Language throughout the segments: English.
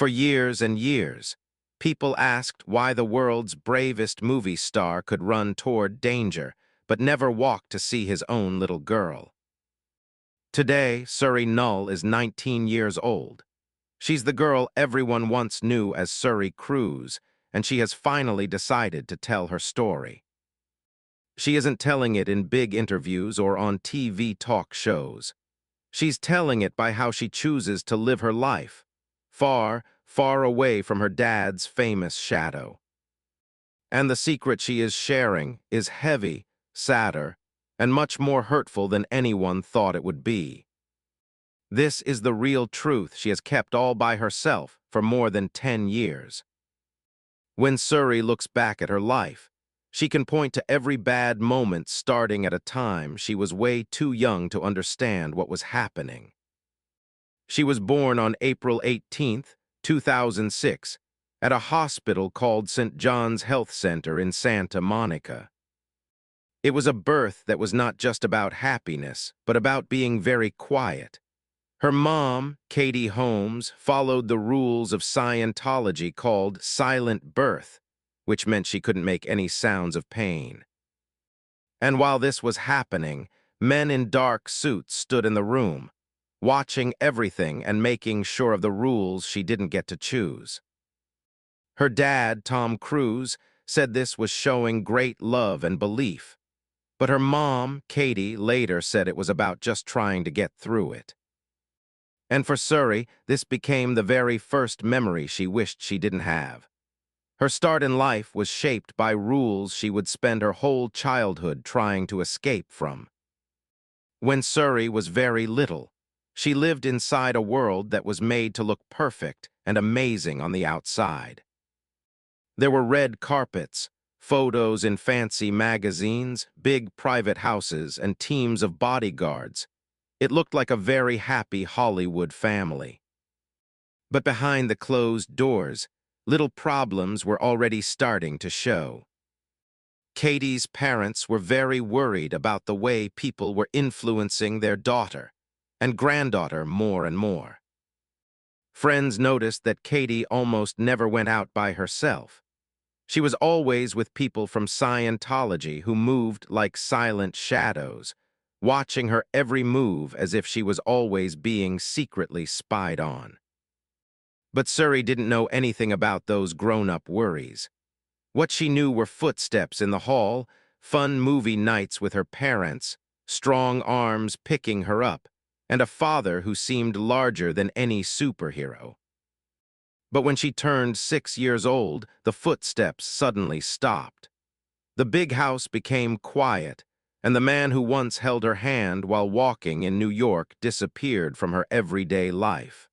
For years and years, people asked why the world's bravest movie star could run toward danger, but never walk to see his own little girl. Today, Suri Null is 19 years old. She's the girl everyone once knew as Suri Cruise, and she has finally decided to tell her story. She isn't telling it in big interviews or on TV talk shows. She's telling it by how she chooses to live her life, far, far away from her dad's famous shadow. And the secret she is sharing is heavy, sadder, and much more hurtful than anyone thought it would be. This is the real truth she has kept all by herself for more than 10 years. When Suri looks back at her life, she can point to every bad moment starting at a time she was way too young to understand what was happening. She was born on April 18, 2006, at a hospital called St. John's Health Center in Santa Monica. It was a birth that was not just about happiness, but about being very quiet. Her mom, Katie Holmes, followed the rules of Scientology called silent birth, which meant she couldn't make any sounds of pain. And while this was happening, men in dark suits stood in the room, watching everything and making sure of the rules she didn't get to choose. Her dad, Tom Cruise, said this was showing great love and belief, but her mom, Katie, later said it was about just trying to get through it. And for Suri, this became the very first memory she wished she didn't have. Her start in life was shaped by rules she would spend her whole childhood trying to escape from. When Suri was very little, she lived inside a world that was made to look perfect and amazing on the outside. There were red carpets, photos in fancy magazines, big private houses, and teams of bodyguards. It looked like a very happy Hollywood family. But behind the closed doors, little problems were already starting to show. Katie's parents were very worried about the way people were influencing their daughter and granddaughter more and more. Friends noticed that Katie almost never went out by herself. She was always with people from Scientology who moved like silent shadows, watching her every move as if she was always being secretly spied on. But Suri didn't know anything about those grown-up worries. What she knew were footsteps in the hall, fun movie nights with her parents, strong arms picking her up, and a father who seemed larger than any superhero. But when she turned 6 years old, the footsteps suddenly stopped. The big house became quiet, and the man who once held her hand while walking in New York disappeared from her everyday life.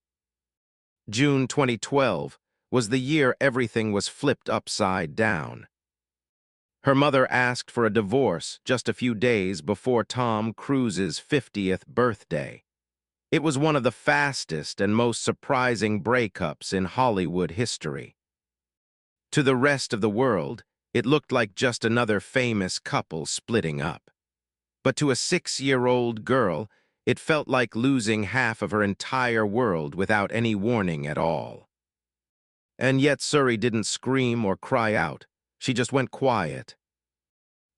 June 2012 was the year everything was flipped upside down. Her mother asked for a divorce just a few days before Tom Cruise's 50th birthday. It was one of the fastest and most surprising breakups in Hollywood history. To the rest of the world, it looked like just another famous couple splitting up. But to a 6-year-old girl, it felt like losing half of her entire world without any warning at all. And yet Suri didn't scream or cry out. She just went quiet.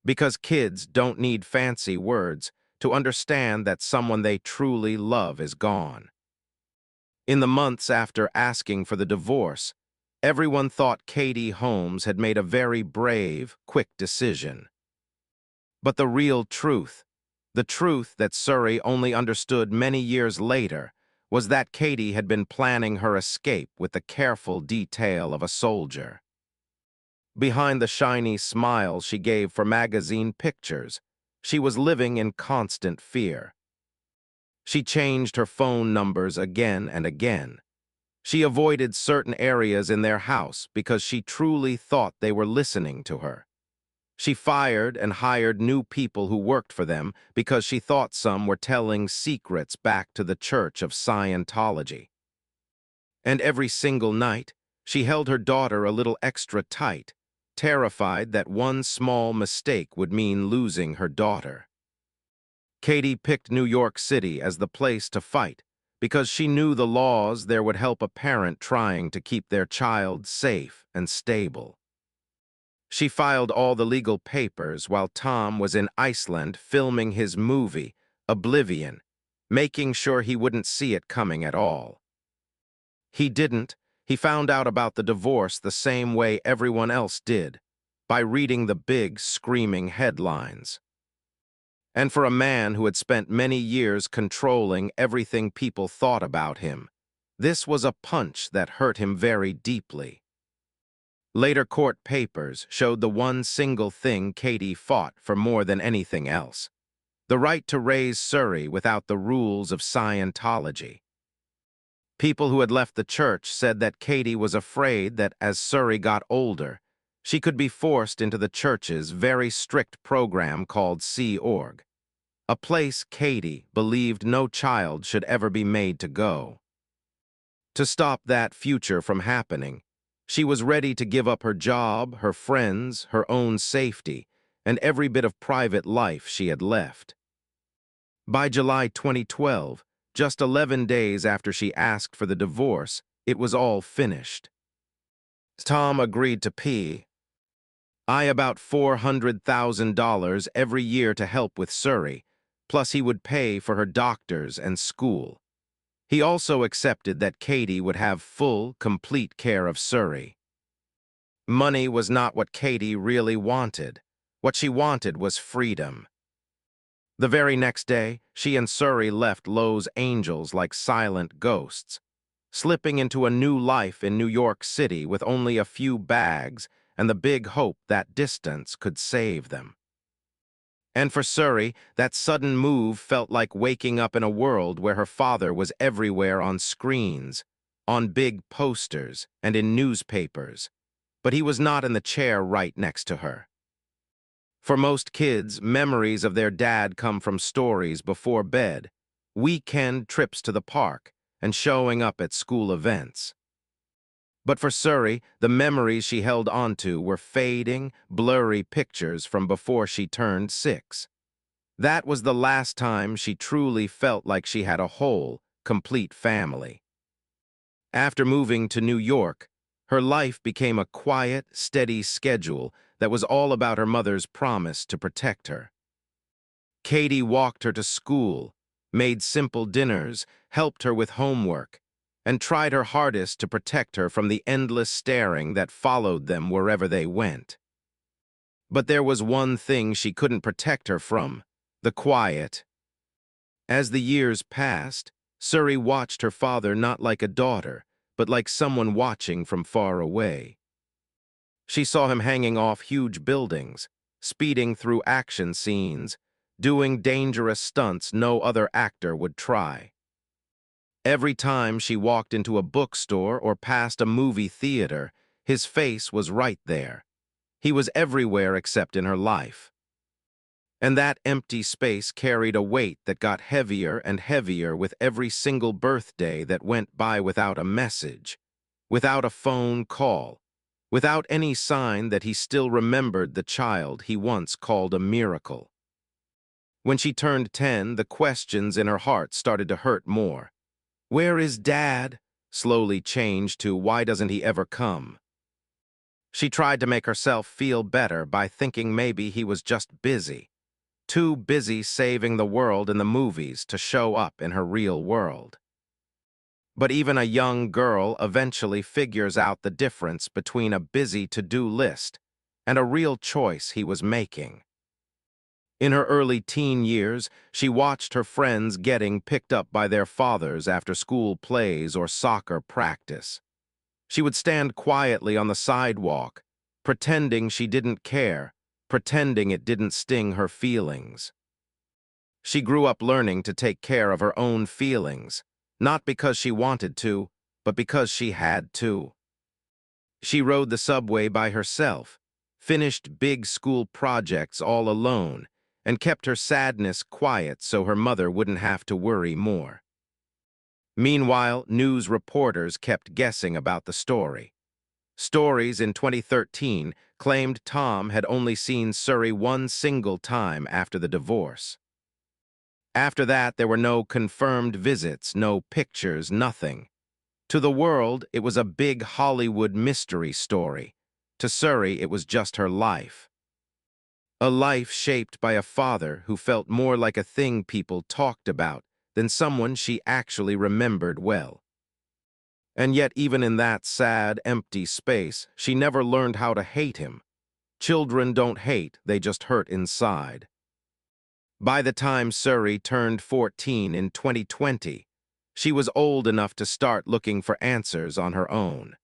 Because kids don't need fancy words to understand that someone they truly love is gone. In the months after asking for the divorce, everyone thought Katie Holmes had made a very brave, quick decision. But the real truth, the truth that Suri only understood many years later, was that Katie had been planning her escape with the careful detail of a soldier. Behind the shiny smile she gave for magazine pictures, she was living in constant fear. She changed her phone numbers again and again. She avoided certain areas in their house because she truly thought they were listening to her. She fired and hired new people who worked for them because she thought some were telling secrets back to the Church of Scientology. And every single night, she held her daughter a little extra tight, terrified that one small mistake would mean losing her daughter. Katie picked New York City as the place to fight because she knew the laws there would help a parent trying to keep their child safe and stable. She filed all the legal papers while Tom was in Iceland filming his movie, Oblivion, making sure he wouldn't see it coming at all. He didn't. He found out about the divorce the same way everyone else did, by reading the big, screaming headlines. And for a man who had spent many years controlling everything people thought about him, this was a punch that hurt him very deeply. Later court papers showed the one single thing Katie fought for more than anything else: the right to raise Suri without the rules of Scientology. People who had left the church said that Katie was afraid that as Suri got older, she could be forced into the church's very strict program called Sea Org, a place Katie believed no child should ever be made to go. To stop that future from happening, she was ready to give up her job, her friends, her own safety, and every bit of private life she had left. By July 2012, just 11 days after she asked for the divorce, it was all finished. Tom agreed to pay about $400,000 every year to help with Suri, plus he would pay for her doctors and school. He also accepted that Katie would have full, complete care of Suri. Money was not what Katie really wanted. What she wanted was freedom. The very next day, she and Suri left Los Angeles like silent ghosts, slipping into a new life in New York City with only a few bags and the big hope that distance could save them. And for Suri, that sudden move felt like waking up in a world where her father was everywhere on screens, on big posters, and in newspapers, but he was not in the chair right next to her. For most kids, memories of their dad come from stories before bed, weekend trips to the park, and showing up at school events. But for Suri, the memories she held onto were fading, blurry pictures from before she turned 6. That was the last time she truly felt like she had a whole, complete family. After moving to New York, her life became a quiet, steady schedule that was all about her mother's promise to protect her. Katie walked her to school, made simple dinners, helped her with homework, and tried her hardest to protect her from the endless staring that followed them wherever they went. But there was one thing she couldn't protect her from: the quiet. As the years passed, Suri watched her father not like a daughter, but like someone watching from far away. She saw him hanging off huge buildings, speeding through action scenes, doing dangerous stunts no other actor would try. Every time she walked into a bookstore or past a movie theater, his face was right there. He was everywhere except in her life. And that empty space carried a weight that got heavier and heavier with every single birthday that went by without a message, without a phone call, without any sign that he still remembered the child he once called a miracle. When she turned 10, the questions in her heart started to hurt more. "Where is Dad?" slowly changed to "Why doesn't he ever come?" She tried to make herself feel better by thinking maybe he was just busy, too busy saving the world in the movies to show up in her real world. But even a young girl eventually figures out the difference between a busy to-do list and a real choice he was making. In her early teen years, she watched her friends getting picked up by their fathers after school plays or soccer practice. She would stand quietly on the sidewalk, pretending she didn't care, pretending it didn't sting her feelings. She grew up learning to take care of her own feelings, not because she wanted to, but because she had to. She rode the subway by herself, finished big school projects all alone, and kept her sadness quiet so her mother wouldn't have to worry more. Meanwhile, news reporters kept guessing about the story. Stories in 2013 claimed Tom had only seen Suri one single time after the divorce. After that, there were no confirmed visits, no pictures, nothing. To the world, it was a big Hollywood mystery story. To Surrey, it was just her life. A life shaped by a father who felt more like a thing people talked about than someone she actually remembered well. And yet, even in that sad, empty space, she never learned how to hate him. Children don't hate, they just hurt inside. By the time Surrey turned 14 in 2020, she was old enough to start looking for answers on her own.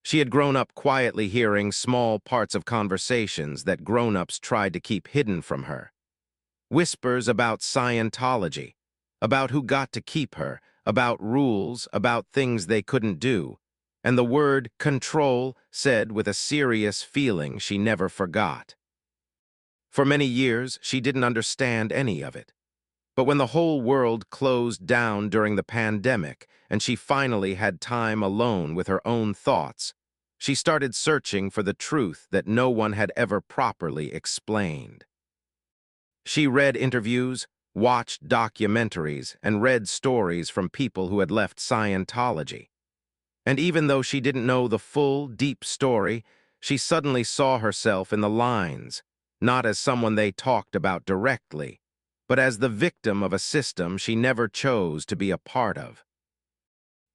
She had grown up quietly hearing small parts of conversations that grown-ups tried to keep hidden from her. Whispers about Scientology, about who got to keep her, about rules, about things they couldn't do, and the word control said with a serious feeling she never forgot. For many years, she didn't understand any of it. But when the whole world closed down during the pandemic and she finally had time alone with her own thoughts, she started searching for the truth that no one had ever properly explained. She read interviews, watched documentaries, and read stories from people who had left Scientology. And even though she didn't know the full, deep story, she suddenly saw herself in the lines, not as someone they talked about directly, but as the victim of a system she never chose to be a part of.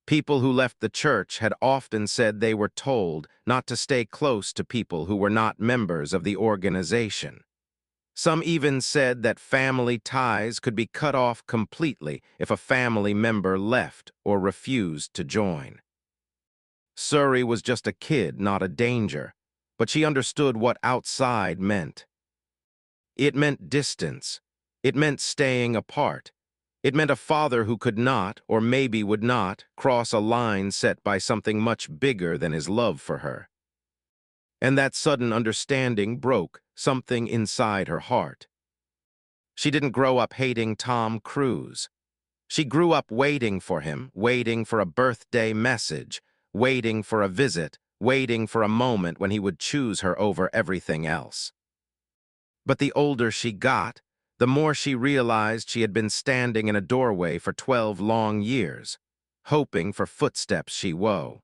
People who left the church had often said they were told not to stay close to people who were not members of the organization. Some even said that family ties could be cut off completely if a family member left or refused to join. Surrey was just a kid, not a danger, but she understood what outside meant. It meant distance. It meant staying apart. It meant a father who could not, or maybe would not, cross a line set by something much bigger than his love for her. And that sudden understanding broke something inside her heart. She didn't grow up hating Tom Cruise. She grew up waiting for him, waiting for a birthday message, waiting for a visit, waiting for a moment when he would choose her over everything else. But the older she got, the more she realized she had been standing in a doorway for 12 long years, hoping for footsteps she would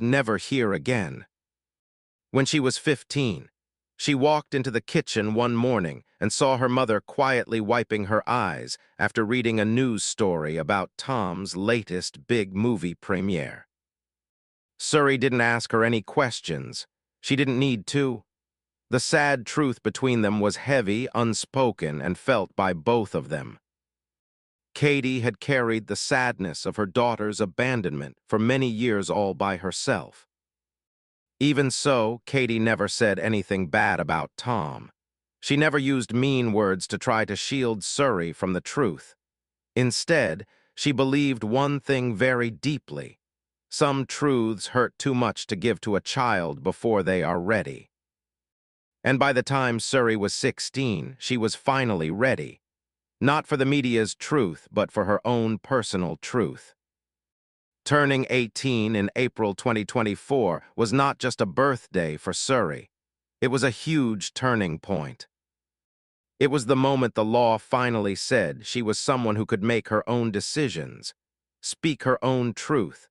never hear again. When she was 15, she walked into the kitchen one morning and saw her mother quietly wiping her eyes after reading a news story about Tom's latest big movie premiere. Surrey didn't ask her any questions. She didn't need to. The sad truth between them was heavy, unspoken, and felt by both of them. Katie had carried the sadness of her daughter's abandonment for many years all by herself. Even so, Katie never said anything bad about Tom. She never used mean words to try to shield Surrey from the truth. Instead, she believed one thing very deeply. Some truths hurt too much to give to a child before they are ready. And by the time Surrey was 16, she was finally ready. Not for the media's truth, but for her own personal truth. Turning 18 in April 2024 was not just a birthday for Surrey. It was a huge turning point. It was the moment the law finally said she was someone who could make her own decisions, speak her own truth,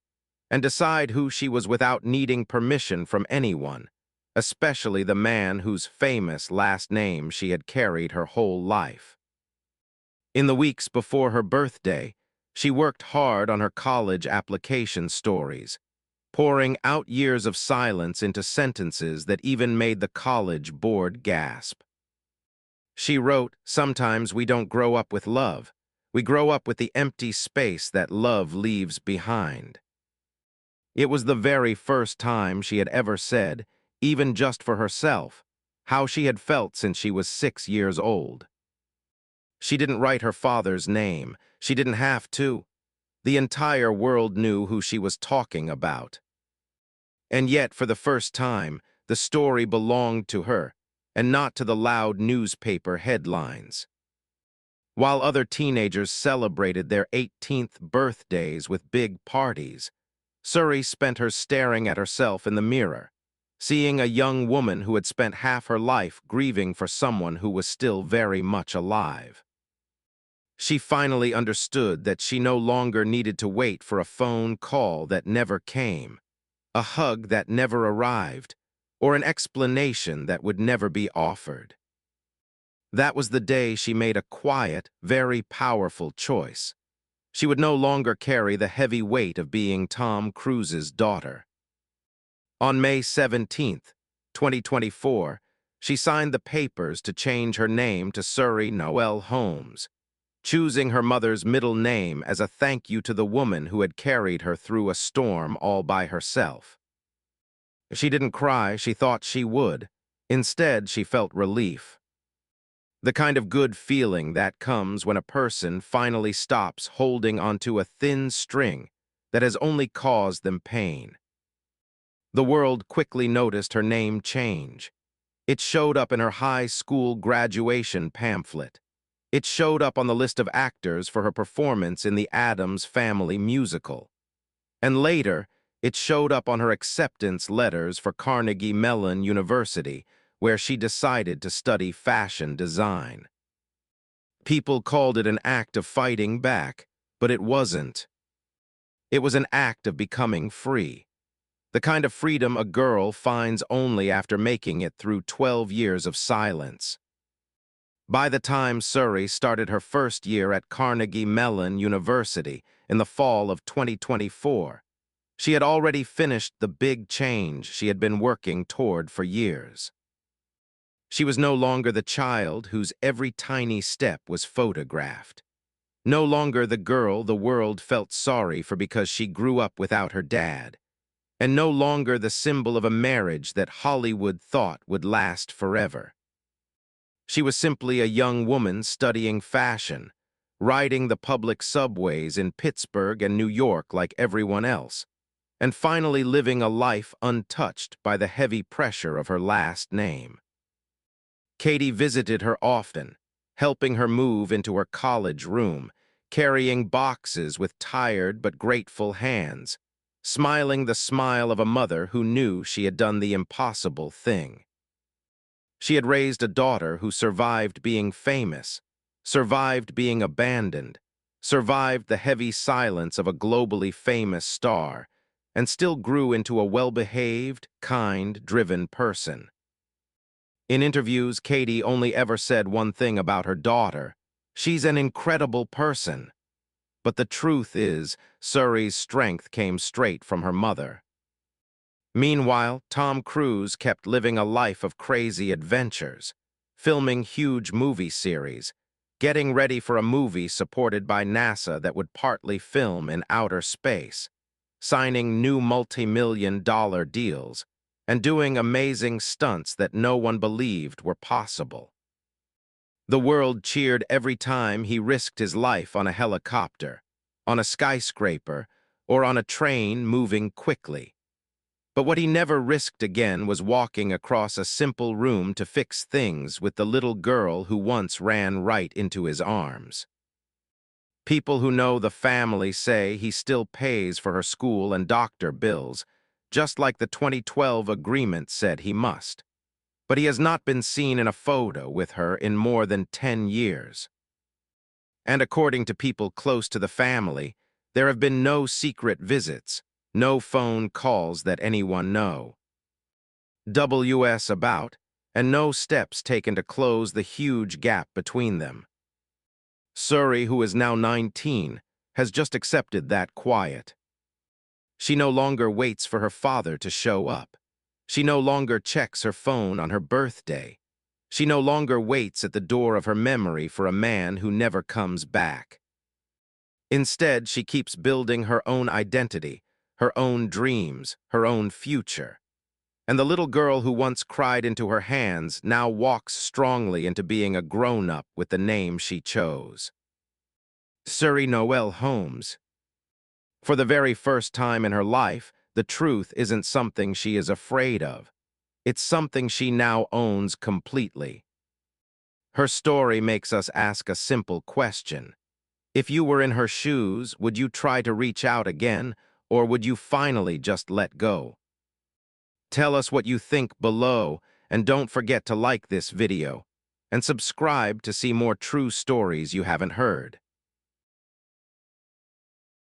and decide who she was without needing permission from anyone, especially the man whose famous last name she had carried her whole life. In the weeks before her birthday, she worked hard on her college application stories, pouring out years of silence into sentences that even made the college board gasp. She wrote, "Sometimes we don't grow up with love. We grow up with the empty space that love leaves behind." It was the very first time she had ever said, even just for herself, how she had felt since she was 6 years old. She didn't write her father's name. She didn't have to. The entire world knew who she was talking about. And yet, for the first time, the story belonged to her, and not to the loud newspaper headlines. While other teenagers celebrated their 18th birthdays with big parties, Surrey spent hers staring at herself in the mirror, seeing a young woman who had spent half her life grieving for someone who was still very much alive. She finally understood that she no longer needed to wait for a phone call that never came, a hug that never arrived, or an explanation that would never be offered. That was the day she made a quiet, very powerful choice. She would no longer carry the heavy weight of being Tom Cruise's daughter. On May 17, 2024, she signed the papers to change her name to Suri Noel Holmes, choosing her mother's middle name as a thank you to the woman who had carried her through a storm all by herself. She didn't cry, she thought she would. Instead, she felt relief. The kind of good feeling that comes when a person finally stops holding onto a thin string that has only caused them pain. The world quickly noticed her name change. It showed up in her high school graduation pamphlet. It showed up on the list of actors for her performance in the Addams Family musical. And later, it showed up on her acceptance letters for Carnegie Mellon University, where she decided to study fashion design. People called it an act of fighting back, but it wasn't. It was an act of becoming free. The kind of freedom a girl finds only after making it through 12 years of silence. By the time Suri started her first year at Carnegie Mellon University in the fall of 2024, she had already finished the big change she had been working toward for years. She was no longer the child whose every tiny step was photographed. No longer the girl the world felt sorry for because she grew up without her dad. And no longer the symbol of a marriage that Hollywood thought would last forever. She was simply a young woman studying fashion, riding the public subways in Pittsburgh and New York like everyone else, and finally living a life untouched by the heavy pressure of her last name. Katie visited her often, helping her move into her college room, carrying boxes with tired but grateful hands, smiling the smile of a mother who knew she had done the impossible thing. She had raised a daughter who survived being famous, survived being abandoned, survived the heavy silence of a globally famous star, and still grew into a well-behaved, kind, driven person. In interviews, Katie only ever said one thing about her daughter: she's an incredible person. But the truth is, Suri's strength came straight from her mother. Meanwhile, Tom Cruise kept living a life of crazy adventures, filming huge movie series, getting ready for a movie supported by NASA that would partly film in outer space, signing new multi-million-dollar deals, and doing amazing stunts that no one believed were possible. The world cheered every time he risked his life on a helicopter, on a skyscraper, or on a train moving quickly. But what he never risked again was walking across a simple room to fix things with the little girl who once ran right into his arms. People who know the family say he still pays for her school and doctor bills, just like the 2012 agreement said he must. But he has not been seen in a photo with her in more than 10 years. And according to people close to the family, there have been no secret visits, no phone calls that anyone know. WS about, and no steps taken to close the huge gap between them. Suri, who is now 19, has just accepted that quiet. She no longer waits for her father to show up. She no longer checks her phone on her birthday. She no longer waits at the door of her memory for a man who never comes back. Instead, she keeps building her own identity, her own dreams, her own future. And the little girl who once cried into her hands now walks strongly into being a grown-up with the name she chose. Suri Noel Holmes. For the very first time in her life, the truth isn't something she is afraid of. It's something she now owns completely. Her story makes us ask a simple question. If you were in her shoes, would you try to reach out again, or would you finally just let go? Tell us what you think below, and don't forget to like this video and subscribe to see more true stories you haven't heard.